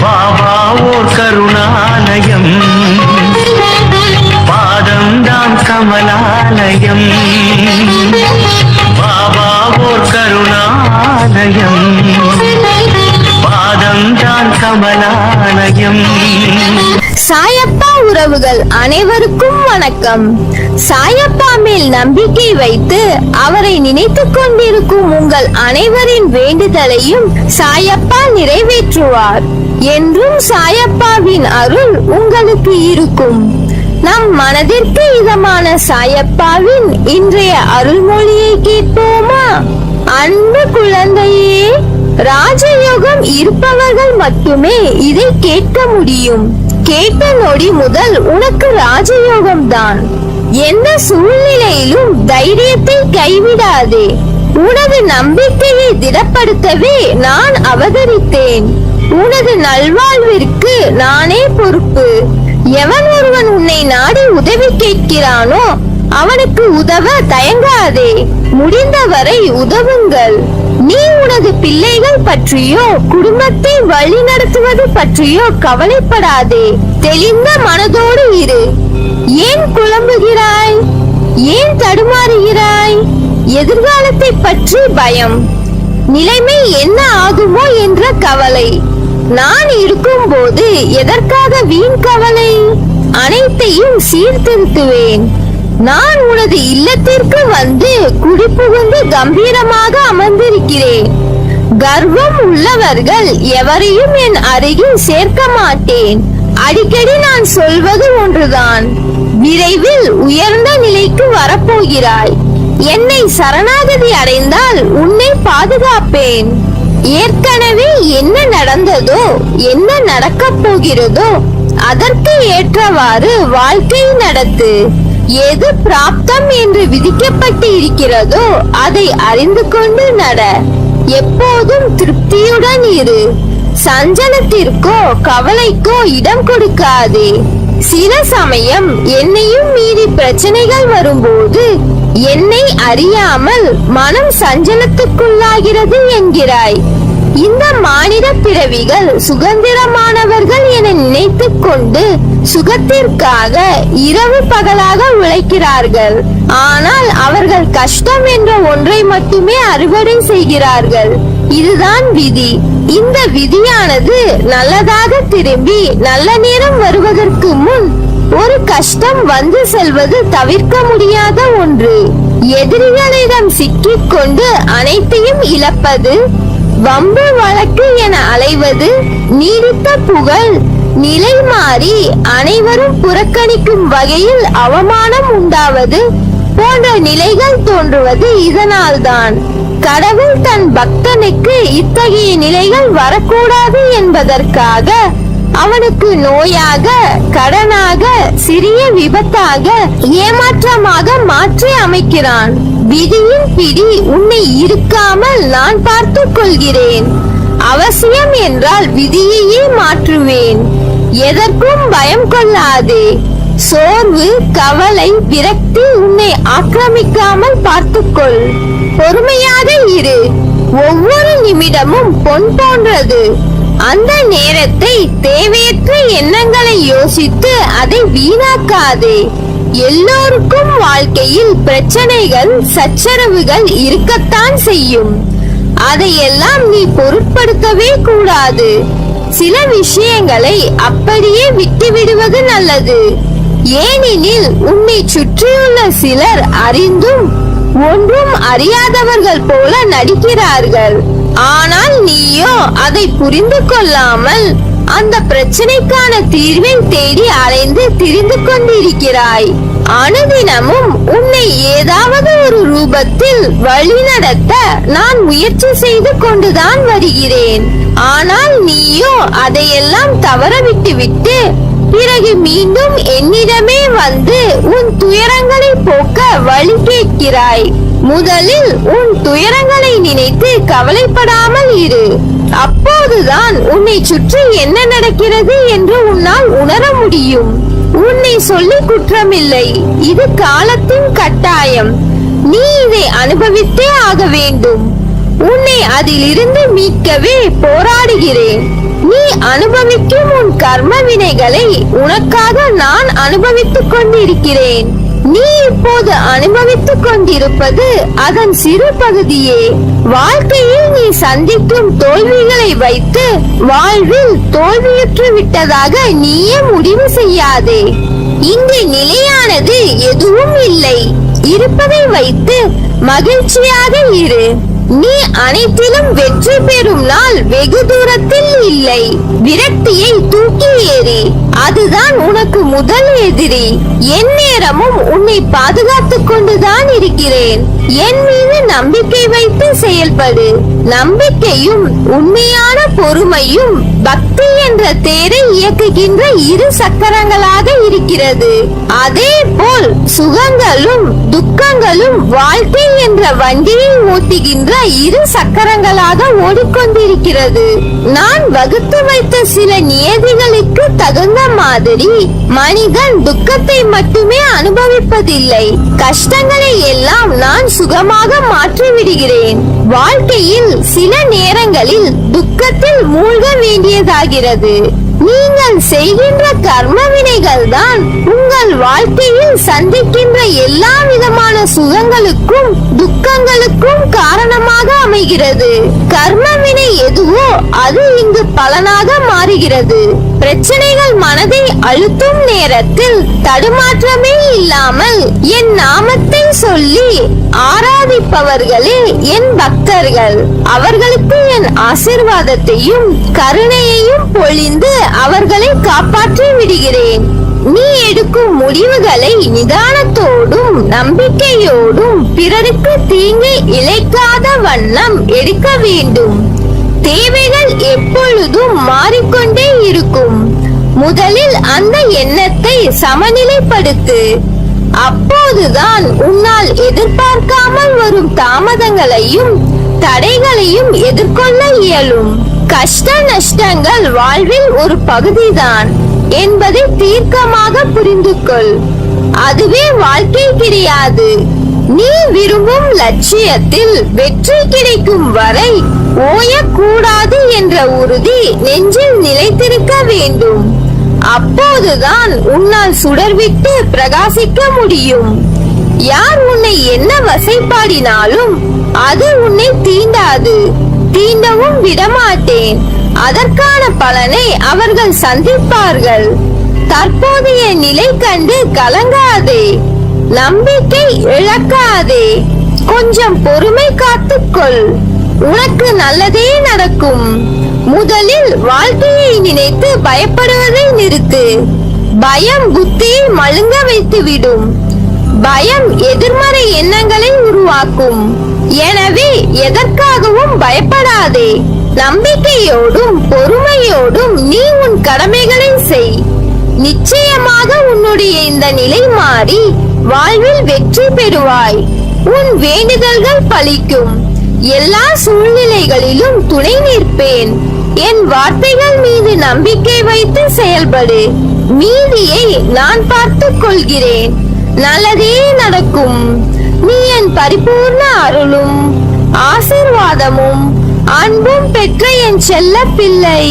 பாபா ஓர் கருணாலயம், பாதம்தான் கமலாலயம். பாபா ஓர் கருணாலயம், பாதம்தான் கமலாலயம். சாயப்பா உறவுகள் அனைவருக்கும் வணக்கம். சாயப்பா மேல் நம்பிக்கை வைத்து அவரை நினைத்துக் கொண்டிருக்கும் உங்கள் அனைவரின் வேண்டுதலையும் சாயப்பா நிறைவேற்றுவார். என்றும் சாயப்பாவின் அருள் உங்களுக்கு இருக்கும். நம் மனதிற்கு இதமான சாயப்பாவின் இன்றைய அருள்மொழியை கேட்போமா? அன்பு குழந்தையே, ராஜயோகம் இருப்பவர்கள் மட்டுமே இதை கேட்க முடியும். கேட்ட நொடி முதல் உனக்கு ராஜயோகம் தான். எந்த சூழ்நிலையிலும் தைரியத்தை கைவிடாதே. உனது நம்பிக்கையை திடப்படுத்தவே நான் அவதரித்தேன். உனது நல்வாழ்விற்கு நானே பொறுப்பு. எவன் ஒருவன் உன்னை நாடி உதவி கேட்கிறானோ அவனுக்கு உதவ தயங்காதே. முடிந்தவரை உதவுங்கள். நீ உனது பிள்ளைகள் பற்றியோ குடும்பத்தை வழி நடத்துவது பற்றியோ கவலைப்படாதே. தெளிந்த மனதோடு இரு. ஏன் குழம்புகிறாய்? ஏன் தடுமாறுகிறாய்? எதிர்காலத்தை பற்றி பயம், நிலைமை என்ன ஆகுமோ என்ற கவலை. நான் இருக்கும் போது எதற்காக வீண் கவலை? அனைத்தையும் சீர்திருத்துவேன். நான் உனது இல்லத்திற்கு வந்து குடிபுகுந்து கம்பீரமாக அமர்ந்திருக்கிறேன். கர்வம் உள்ளவர்கள் எவரையும் என் அருகில் சேர்க்க மாட்டேன். அடிக்கடி நான் சொல்வது ஒன்றுதான், விரைவில் உயர்ந்த நிலைக்கு வரப்போகிறாய். என்னை சரணாகதி அடைந்தால் உன்னை பாதுகாப்பேன். ஏற்கனவே என்ன நடந்ததோ, என்ன நடக்கப் போகிறதோ அதற்கு ஏற்றவாறு வாழ்க்கை நடத்து. எது பிராப்தம் என்று விதிக்கப்பட்டு இருக்கிறதோ அதை அறிந்து கொண்டு நட. எப்போதும் திருப்தியுடன் இரு. சஞ்சலத்திற்கோ கவலைக்கோ இடம் கொடுக்காதே. சில சமயம் என்னையும் மீறி பிரச்சனைகள் வரும்போது என்னை அறியாமல் மனம் சஞ்சலத்துக்குள்ளாகிறது என்கிறாய். இந்த மானிட பிறவிகள் சுதந்திரமானவர்கள் என நினைத்துக் கொண்டு சுகத்திற்காக இரவு பகலாக உழைக்கிறார்கள். ஆனால் அவர்கள் கஷ்டம் என்ற ஒன்றை மட்டுமே அறுவடை செய்கிறார்கள். இதுதான் விதி. இந்த விதியானது நல்லதாக திரும்பி நல்ல நேரம் வருவதற்கு முன் ஒரு கஷ்டம் வந்து செல்வது தவிர்க்க முடியாத ஒன்று. எதிரிகளிடம் சிக்கிக் கொண்டு அனைத்தையும் இழப்பது, வம்பு வழக்கு என அலைவது, நீடித்த புகழ் நிலை மாறி அனைவரும் புறக்கணிக்கும் வகையில் அவமானம் உண்டாவது போன்ற நிலைகள் தோன்றுவது இதனால்தான். கடவுள் தன் பக்தனுக்கு இத்தகைய நிலைகள் வரக்கூடாது என்பதற்காக அவனுக்கு நோயாக, கடனாக, சிறிய விபத்தாக, ஏமாற்றமாக மாற்றி அமைக்கிறான். விதியின் பிடி உன்னை இருக்காமல் நான் பார்த்துக் கொள்கிறேன். அவசியம் என்றால் விதியையே மாற்றுவேன். எதற்கும் பயம் கொள்ளாதே. சோர்வு, கவலை, விரக்தி உன்னை ஆக்கிரமிக்காமல் பார்த்துக்கொள். பொறுமையாக இரு. ஒவ்வொரு நிமிடமும் பொன் போன்றது. அந்த நேரத்தை தேவையற்ற எண்ணங்களை யோசித்து அதை வீணாக்காதே. எல்லோருக்கும் வாழ்க்கையில் பிரச்சனைகள், சச்சரவுகள் இருக்கத்தான் செய்யும். அதையெல்லாம் நீ பொருட்படுத்தவே கூடாது. சில விஷயங்களை அப்படியே விட்டு விடுவது நல்லது. ஏனெனில் உன்னை சுற்றியுள்ள சிலர் அறிந்தும் ஒன்றும் அறியாதவர்கள் போல நடிக்கிறார்கள். ஆனால் நீயோ அதை புரிந்து கொள்ளாமல் அந்த பிரச்சனைக்கான தீர்வை தேடி அலைந்து திரிந்து கொண்டிருக்கிறாய். அனுதினமும் உன்னை ஏதாவது ஒரு ரூபத்தில் வழிநடத்த நான் முயற்சி செய்து கொண்டுதான் வருகிறேன். ஆனால் நீயோ அதையெல்லாம் தவற விட்டுவிட்டு பிறகு மீண்டும் என்னிடமே வந்து உன் துயரங்களை போக்க வழி கேட்கிறாய். முதலில் உன் துயரங்களை நினைத்து கவலைப்படாமல் இரு. அப்போதுதான் உன்னை சுற்றி என்ன நடக்கிறது என்று உன்னால் உணர முடியும். உன்னை சொல்லி குற்றமில்லை, இது காலத்தின் கட்டாயம். நீ இதை அனுபவித்தே ஆக வேண்டும். உன்னை அதிலிருந்து மீட்கவே போராடுகிறேன். நீ அனுபவிக்கும் உன் கர்ம வினைகளை உனக்காக நான் அனுபவித்துக் கொண்டிருக்கிறேன். நீ இப்போது அனுபவித்துக் கொண்டிருப்பது அதன் சிறு பகுதியே. வாழ்க்கையில் நீ சந்திக்கும் தோல்விகளை வைத்து வாழ்வில் தோல்வியுற்று விட்டதாக நீயே முடிவு செய்யாதே. இங்கு நிலையானது எதுவும் இல்லை. இருப்பதை வைத்து மகிழ்ச்சியாக இரு. நீ அனைத்திலும் வெற்றி பெறும் நாள் வெகு தூரத்தில் இல்லை. விரக்தியை தூக்கி ஏறி, அதுதான் உனக்கு முதல் எதிரி. என் நேரமும் உன்னை பாதுகாத்துக் கொண்டுதான் இருக்கிறேன். என் மீது நம்பிக்கை வைத்து செயல்படு. நம்பிக்கையும் உண்மையான பொறுமையும் பக்தி என்ற தேரை இயக்குகின்ற இரு சக்கரங்களாக இருக்கிறது. அதே போல் சுகங்களும் துக்கங்களும் வாழ்க்கை என்ற வண்டியை ஓட்டுகின்ற இரு சக்கரங்களாக ஓடிக்கொண்டிருக்கிறது. நான் வகுத்து வைத்த சில நியதிகளுக்கு தகுந்த மாதிரி மனிதன் துக்கத்தை மட்டுமே அனுபவிப்பதில்லை, கஷ்டங்களை எல்லாம் நான் சுகமாக மாற்றி விடுகிறேன். வாழ்க்கையில் சில நேரங்களில் துக்கத்தில் மூழ்க வேண்டியதாகிறது. நீங்கள் செய்கின்ற கர்ம வினைகள் தான் உங்கள் வாழ்க்கையில் சந்திக்கின்ற எல்லா விதமான சுகங்களுக்கும் துக்கங்களுக்கும் காரணமாக அமைகிறது. கர்ம வினை எதுவோ அது இங்கு பலனாக மாறுகிறது. பிரச்சனைகள் மனதை அழுத்தும் நேரத்தில் தடுமாற்றமே இல்லாமல் என் நாமத்தை சொல்லி ஆராதிப்பவர்களே என் பக்தர்கள். அவர்களுக்கு என் ஆசீர்வாதத்தையும் கருணையையும் பொழிந்து அவர்களை காப்பாற்றி விடுகிறேன். நீ எடுக்கும் முடிவுகளை நிதானத்தோடும் நம்பிக்கையோடும் பிறருக்கு தீங்கு இழைக்காத வண்ணம் எடுக்க வேண்டும். தேவைகள் எப்பொழுதும் மாறிக்கொண்டே இருக்கும். முதலில் அந்த எண்ணத்தை சமநிலைப்படுத்து. அப்போதுதான் உன்னால் எதிர்பார்க்காமல் வரும் தாமதங்களையும் தடைகளையும் எதிர்கொள்ள இயலும். கஷ்ட நஷ்டங்கள் வாழ்வில் ஒரு பகுதிதான் என்பதை தீர்க்கமாக புரிந்து கொள். அதுவே வாழ்க்கை கிடையாது. நீ விரும்பும் லட்சியத்தில் வெற்றி கிடைக்கும் வரை ஓயக்கூடாது என்ற உறுதி நெஞ்சில் நிலைத்திருக்க வேண்டும். அப்போதுதான் உன்னால் சுடர்விட்டு பிரகாசிக்க முடியும். யார் உன்னை என்ன வசைப்பாடினாலும் அது உன்னை தீண்டாது, தீண்டவும் விடமாட்டேன். அதற்கான பலனை அவர்கள் சந்திப்பார்கள். தற்போதைய நிலை கண்டு கலங்காதே, நம்பிக்கை இழக்காதே. கொஞ்சம் பொறுமை காத்துக்கொள், உனக்கு நல்லதே நடக்கும். முதலில் வாழ்க்கையை நினைத்து பயப்படுவதை நிறுத்து. பயம் புத்தியை மழுங்க வைத்துவிடும். பயம் எதிர்மறை எண்ணங்களை உருவாக்கும். எனவே எதற்காகவும் பயப்படாதே. நம்பிக்கையோடும் பொறுமையோடும் நீ உன் கடமைகளை செய். நிச்சயமாக உன்னுடைய இந்த நிலை மாறி வாழ்வில் வெற்றி பெறுவாய். உன் வேண்டுதல்கள் பலிக்கும். எல்லா சூழ்நிலைகளிலும் துணை நிற்பேன். என் வார்த்தைகள் மீது நம்பிக்கை வைத்து செயல்படு. மீதியை நான் பார்த்துக் கொள்கிறேன். நல்லதே நடக்கும். நீ என் பரிபூர்ண அருளும் ஆசீர்வாதமும் அன்பும் பெற்ற என் செல்ல பிள்ளை.